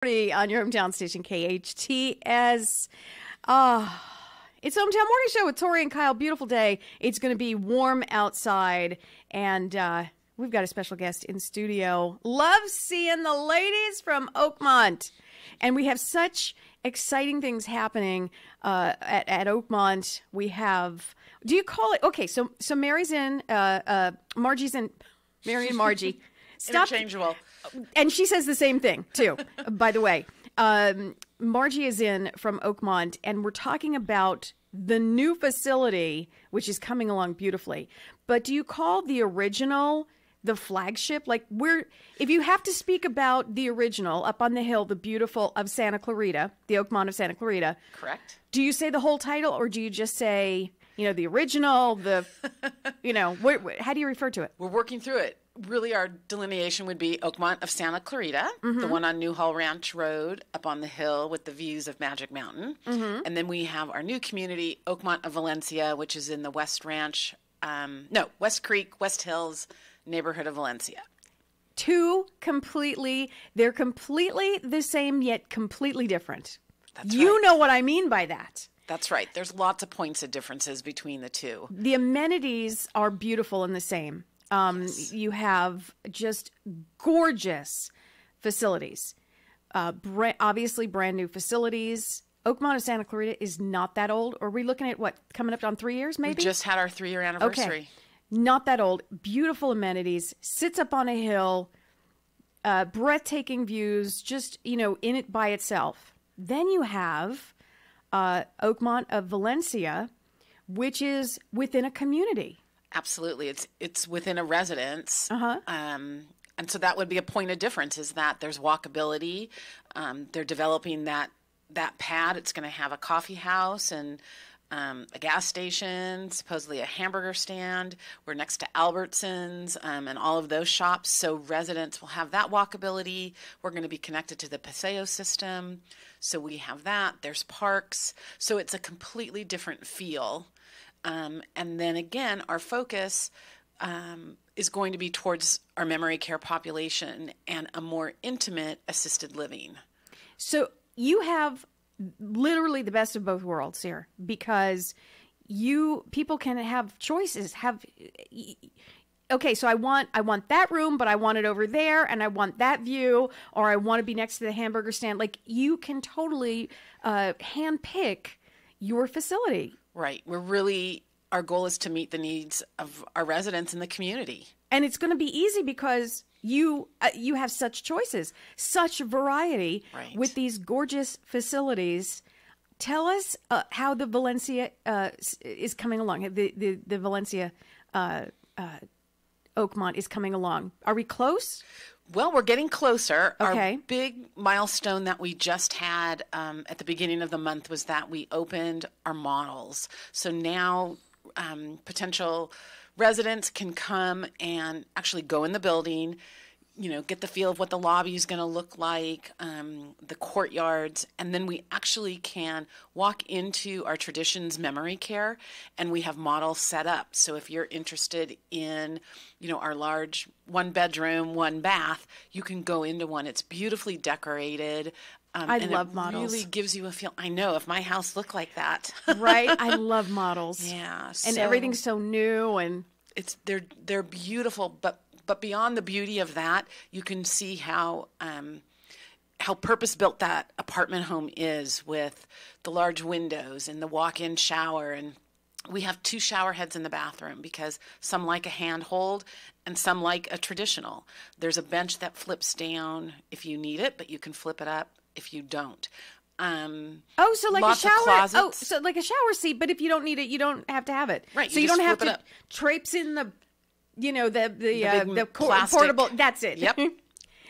On your hometown station, KHTS. It's Hometown Morning Show with Tori and Kyle. Beautiful day. It's going to be warm outside, and we've got a special guest in studio. Love seeing the ladies from Oakmont, and we have such exciting things happening at Oakmont. We have, do you call it, okay, so Mary's in, Margie's in, Mary and Margie. Interchangeable. And she says the same thing, too, by the way. Margie is in from Oakmont, and we're talking about the new facility, which is coming along beautifully. But do you call the original the flagship? Like, if you have to speak about the original up on the hill, the beautiful of Santa Clarita, the Oakmont of Santa Clarita. Correct. Do you say the whole title, or do you just say, the original, how do you refer to it? We're working through it. Really, our delineation would be Oakmont of Santa Clarita, the one on Newhall Ranch Road up on the hill with the views of Magic Mountain. And then we have our new community, Oakmont of Valencia, which is in the West Creek, West Hills neighborhood of Valencia. They're completely the same, yet completely different. That's You right. know what I mean by that. That's right. There's lots of points of differences between the two. The amenities are beautiful and the same. Yes. You have just gorgeous facilities, obviously brand new facilities. Oakmont of Santa Clarita is not that old. Are we looking at coming up on 3 years maybe? We just had our 3-year anniversary. Okay. Not that old. Beautiful amenities. Sits up on a hill. Breathtaking views, just, in it by itself. Then you have Oakmont of Valencia, which is within a community. Absolutely. It's within a residence. And so that would be a point of difference, is that there's walkability. They're developing that pad. It's going to have a coffee house and a gas station, supposedly a hamburger stand. We're next to Albertsons and all of those shops. So residents will have that walkability. We're going to be connected to the Paseo system. So we have that. There's parks. So it's a completely different feel. And then again, our focus is going to be towards our memory care population and a more intimate assisted living. So you have literally the best of both worlds here, because people can have choices. Okay, so I want that room, but I want it over there, and I want that view, or I want to be next to the hamburger stand. Like, you can totally handpick your facility. Right. Our goal is to meet the needs of our residents in the community. And it's going to be easy because you have such choices, such variety with these gorgeous facilities. Tell us how the Valencia is coming along. The Valencia Oakmont is coming along. Are we close? Well, we're getting closer. Okay. Our big milestone that we just had at the beginning of the month was that we opened our models. So now potential residents can come and actually go in the building, get the feel of what the lobby is going to look like, the courtyards, and then we actually can walk into our Traditions memory care, and we have models set up. So if you're interested in, our large 1-bedroom, 1-bath, you can go into one. It's beautifully decorated. I love models. It really gives you a feel. I know, if my house looked like that. Right? I love models. Yeah. And everything's so new, and they're beautiful, but beyond the beauty of that, you can see how purpose-built that apartment home is, with the large windows and the walk-in shower. And we have 2 shower heads in the bathroom because some like a handhold and some like a traditional. There's a bench that flips down if you need it, but you can flip it up if you don't. So like lots a shower. Of closets. Oh, so like a shower seat, but if you don't need it, you don't have to have it. Right. So you don't have to up. traipse in the plastic. portable. That's it. Yep.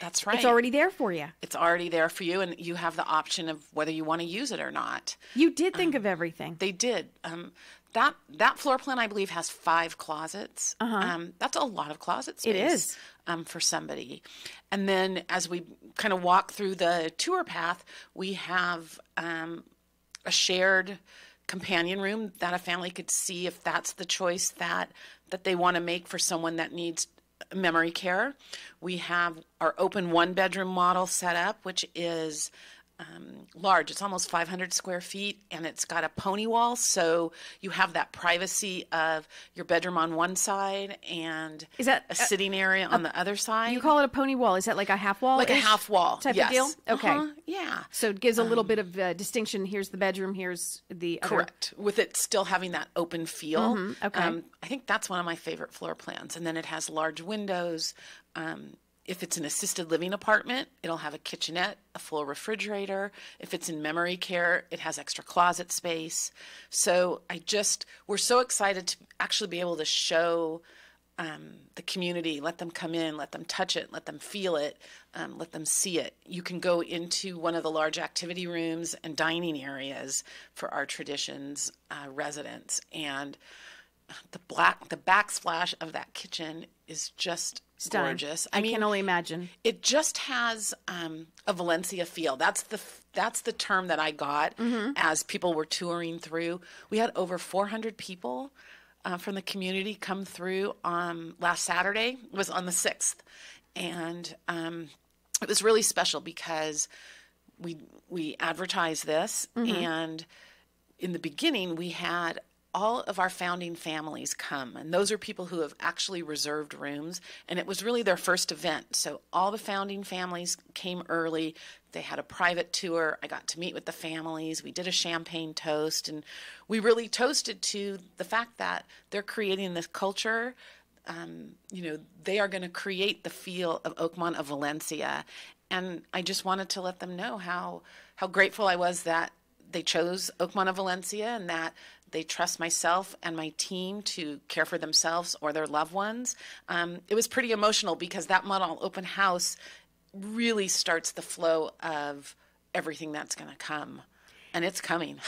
That's right. It's already there for you. It's already there for you, and you have the option of whether you want to use it or not. You did think of everything. They did. That floor plan, I believe, has 5 closets. That's a lot of closet space. It is. For somebody. And then as we kind of walk through the tour path, we have a shared companion room that a family could see if that's the choice that they want to make for someone that needs memory care. We have our open one-bedroom model set up, which is large. It's almost 500 square feet, and it's got a pony wall, so you have that privacy of your bedroom on one side and is that a sitting area on the other side. You call it a pony wall. Is that like a half wall? Like a half wall type yes. of deal? Okay. Yeah. So it gives a little bit of distinction. Here's the bedroom. Here's the other. Correct. With it still having that open feel. Okay. I think that's one of my favorite floor plans. And then it has large windows. If it's an assisted living apartment, it'll have a kitchenette, a full refrigerator. If it's in memory care, it has extra closet space. So we're so excited to actually be able to show the community, let them come in, let them touch it, let them feel it, let them see it. You can go into one of the large activity rooms and dining areas for our Traditions residents. And the backsplash of that kitchen is just stunning. Gorgeous. I mean, can only imagine. It just has a Valencia feel. That's the term that I got as people were touring through. We had over 400 people from the community come through on last Saturday. It was on the 6th. And it was really special because we advertised this. And in the beginning, we had all of our founding families come, and those are people who have actually reserved rooms, and it was really their first event. So all the founding families came early. They had a private tour. I got to meet with the families. We did a champagne toast, and we really toasted to the fact that they're creating this culture. They are going to create the feel of Oakmont of Valencia, and I just wanted to let them know how grateful I was that they chose Oakmont of Valencia and that they trust myself and my team to care for themselves or their loved ones. It was pretty emotional because that model open house really starts the flow of everything that's going to come. And it's coming.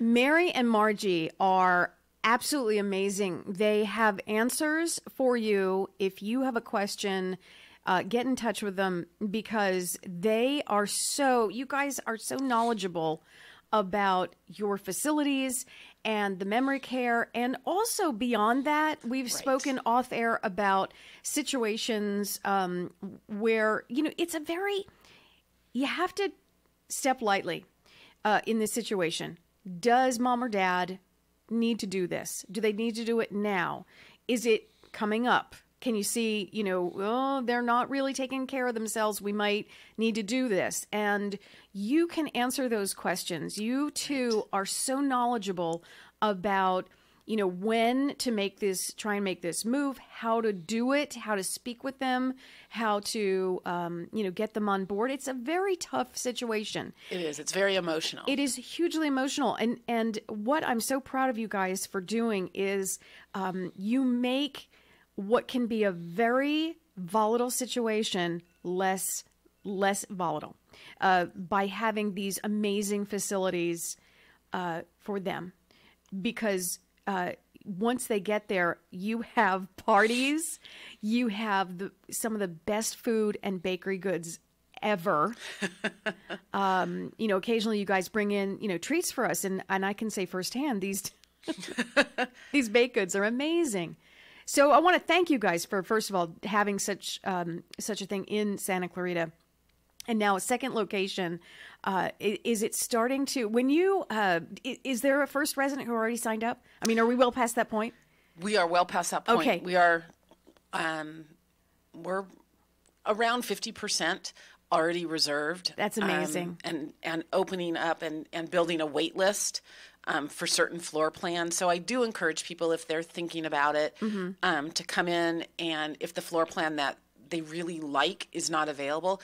Mary and Margie are absolutely amazing. They have answers for you. If you have a question, get in touch with them because you guys are so knowledgeable about your facilities and the memory care. And also beyond that, we've spoken off air about situations where, it's you have to step lightly in this situation. Does mom or dad need to do this? Do they need to do it now? Is it coming up? Can you see, they're not really taking care of themselves. We might need to do this. And you can answer those questions. You too are so knowledgeable about, when to try and make this move, how to do it, how to speak with them, how to, get them on board. It's a very tough situation. It is. It's very emotional. It is hugely emotional. And what I'm so proud of you guys for doing is you make what can be a very volatile situation less volatile by having these amazing facilities for them. Because once they get there, you have parties, you have some of the best food and bakery goods ever. Occasionally you guys bring in, treats for us. And I can say firsthand, these baked goods are amazing. So I want to thank you guys for, first of all, having such a thing in Santa Clarita. And now a second location. Is it starting to, is there a first resident who already signed up? I mean, are we well past that point? We are well past that point. Okay. We are, we're around 50% already reserved. That's amazing. And opening up and building a wait list for certain floor plans. So I do encourage people, if they're thinking about it, to come in, and if the floor plan that they really like is not available,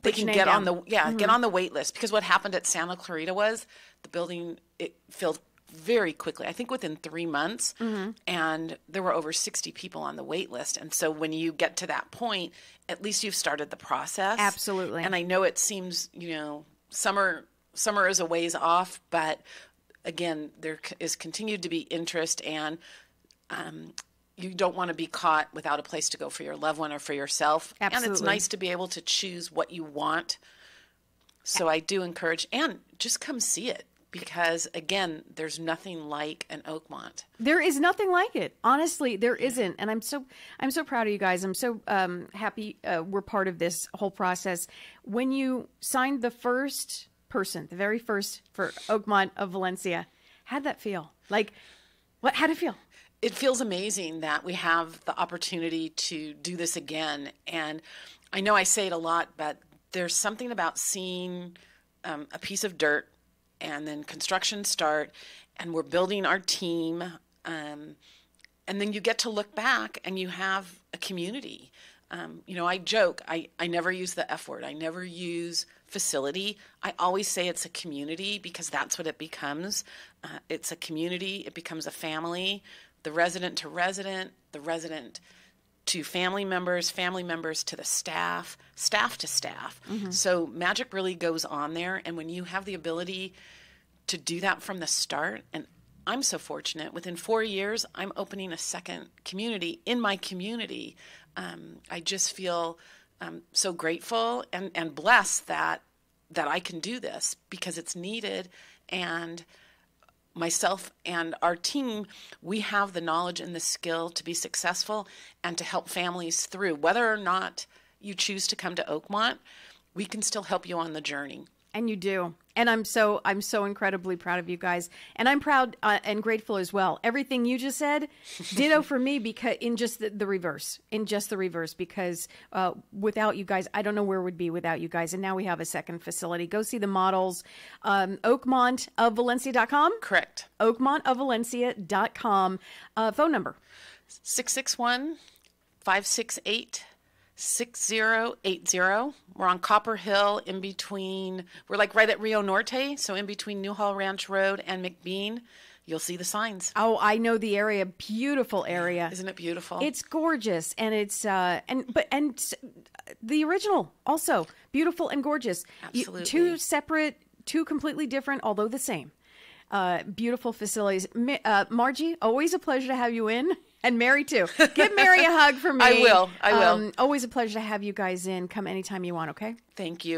they can get on the wait list. Because what happened at Santa Clarita was the building, it filled very quickly, I think within 3 months, and there were over 60 people on the wait list. And so when you get to that point, at least you've started the process. Absolutely. And I know it seems, summer is a ways off, but again, there is continued to be interest, and you don't want to be caught without a place to go for your loved one or for yourself. Absolutely. And it's nice to be able to choose what you want. So I do encourage, and just come see it. because, again, there's nothing like an Oakmont. There is nothing like it. Honestly, there isn't. And I'm so proud of you guys. I'm so happy we're part of this whole process. When you signed the first person, the very first for Oakmont of Valencia, how'd that feel? Like, how'd it feel? It feels amazing that we have the opportunity to do this again. And I know I say it a lot, but there's something about seeing a piece of dirt and then construction start, and we're building our team. And then you get to look back and you have a community. I joke, I never use the F word. I never use facility. I always say it's a community because that's what it becomes. It's a community. It becomes a family. The resident to resident, the resident to family members to the staff, staff to staff. Mm-hmm. So magic really goes on there. And when you have the ability to do that from the start, and I'm so fortunate, within 4 years, I'm opening a second community in my community. I just feel so grateful and blessed that I can do this because it's needed. And myself and our team, we have the knowledge and the skill to be successful and to help families through. Whether or not you choose to come to Oakmont, we can still help you on the journey. And you do. And I'm so incredibly proud of you guys. And I'm proud and grateful as well. Everything you just said, ditto for me, because in just the reverse, because without you guys, I don't know where we'd be without you guys. And now we have a second facility. Go see the models. Oakmontofvalencia.com. Correct. Oakmontofvalencia.com. Phone number. 661-568-6080. We're on Copper Hill we're like right at Rio Norte, so in between Newhall Ranch Road and McBean. You'll see the signs. Oh, I know the area. Beautiful area. Isn't it beautiful? It's gorgeous, and it's and the original also beautiful and gorgeous. Absolutely. Two separate, two completely different, although the same. Beautiful facilities. Margie, always a pleasure to have you in. And Mary, too. Give Mary a hug for me. I will. Always a pleasure to have you guys in. Come anytime you want, okay? Thank you.